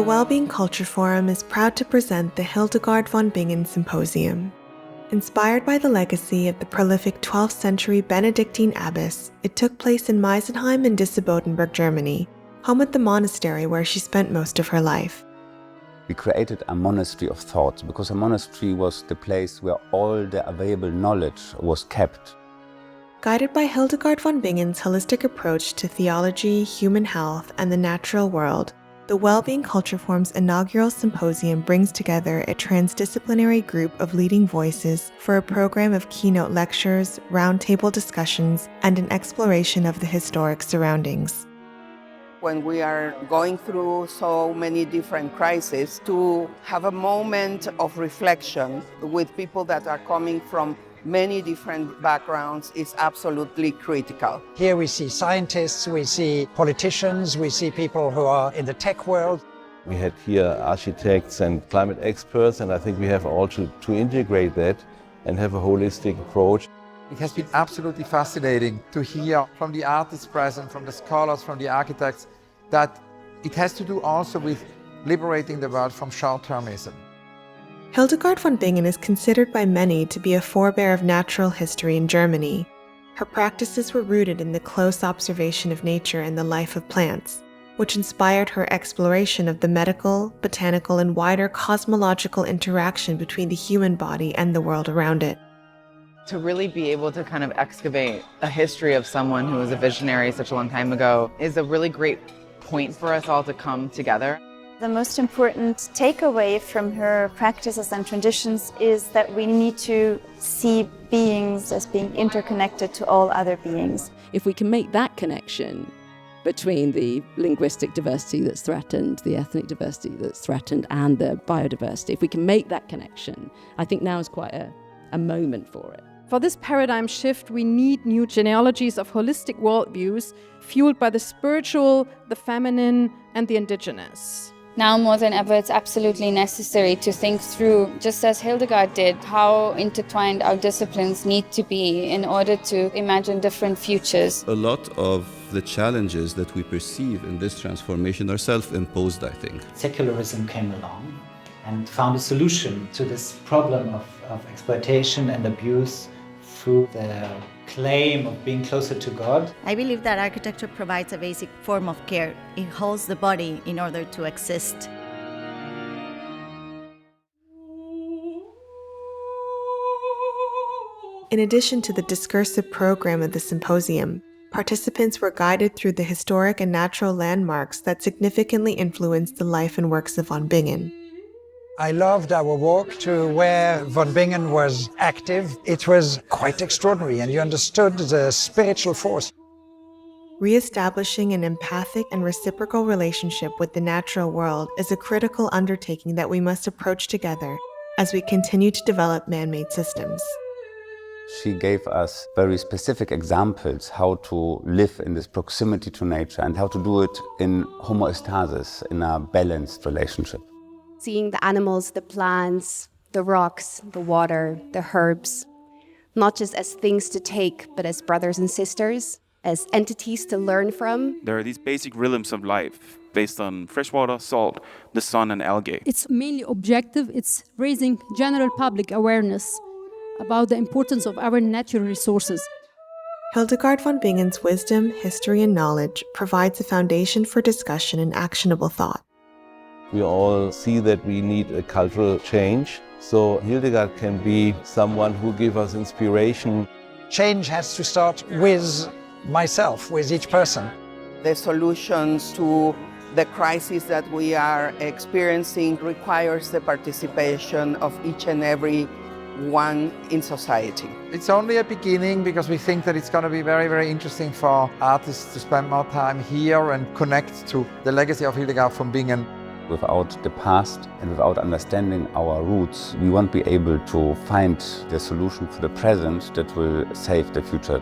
Wellbeing Culture Forum is proud to present the Hildegard von Bingen Symposium. Inspired by the legacy of the prolific 12th-century Benedictine Abbess, it took place in Meisenheim in Disse-Bodenberg, Germany, home at the monastery where she spent most of her life. We created a monastery of thought because a monastery was the place where all the available knowledge was kept. Guided by Hildegard von Bingen's holistic approach to theology, human health, and the natural world, the Wellbeing Culture Forum's inaugural symposium brings together a transdisciplinary group of leading voices for a program of keynote lectures, roundtable discussions, and an exploration of the historic surroundings. When we are going through so many different crises, to have a moment of reflection with people that are coming from many different backgrounds is absolutely critical. Here we see scientists, we see politicians, we see people who are in the tech world. We had here architects and climate experts, and I think we have all to integrate that and have a holistic approach. It has been absolutely fascinating to hear from the artists present, from the scholars, from the architects, that it has to do also with liberating the world from short-termism. Hildegard von Bingen is considered by many to be a forebear of natural history in Germany. Her practices were rooted in the close observation of nature and the life of plants, which inspired her exploration of the medical, botanical, and wider cosmological interaction between the human body and the world around it. To really be able to kind of excavate a history of someone who was a visionary such a long time ago is a really great point for us all to come together. The most important takeaway from her practices and traditions is that we need to see beings as being interconnected to all other beings. If we can make that connection between the linguistic diversity that's threatened, the ethnic diversity that's threatened, and the biodiversity, if we can make that connection, I think now is quite a moment for it. For this paradigm shift, we need new genealogies of holistic worldviews fueled by the spiritual, the feminine, and the indigenous. Now more than ever, it's absolutely necessary to think through, just as Hildegard did, how intertwined our disciplines need to be in order to imagine different futures. A lot of the challenges that we perceive in this transformation are self-imposed, I think. Secularism came along and found a solution to this problem of exploitation and abuse through the claim of being closer to God. I believe that architecture provides a basic form of care. It holds the body in order to exist. In addition to the discursive program of the symposium, participants were guided through the historic and natural landmarks that significantly influenced the life and works of von Bingen. I loved our walk to where von Bingen was active. It was quite extraordinary, and you understood the spiritual force. Re-establishing an empathic and reciprocal relationship with the natural world is a critical undertaking that we must approach together as we continue to develop man-made systems. She gave us very specific examples how to live in this proximity to nature and how to do it in homeostasis, in a balanced relationship. Seeing the animals, the plants, the rocks, the water, the herbs, not just as things to take, but as brothers and sisters, as entities to learn from. There are these basic rhythms of life based on freshwater, salt, the sun, and algae. It's mainly objective. It's raising general public awareness about the importance of our natural resources. Hildegard von Bingen's wisdom, history, and knowledge provides a foundation for discussion and actionable thought. We all see that we need a cultural change, so Hildegard can be someone who gives us inspiration. Change has to start with myself, with each person. The solutions to the crisis that we are experiencing requires the participation of each and every one in society. It's only a beginning because we think that it's going to be very, very interesting for artists to spend more time here and connect to the legacy of Hildegard von Bingen. Without the past and without understanding our roots, we won't be able to find the solution for the present that will save the future.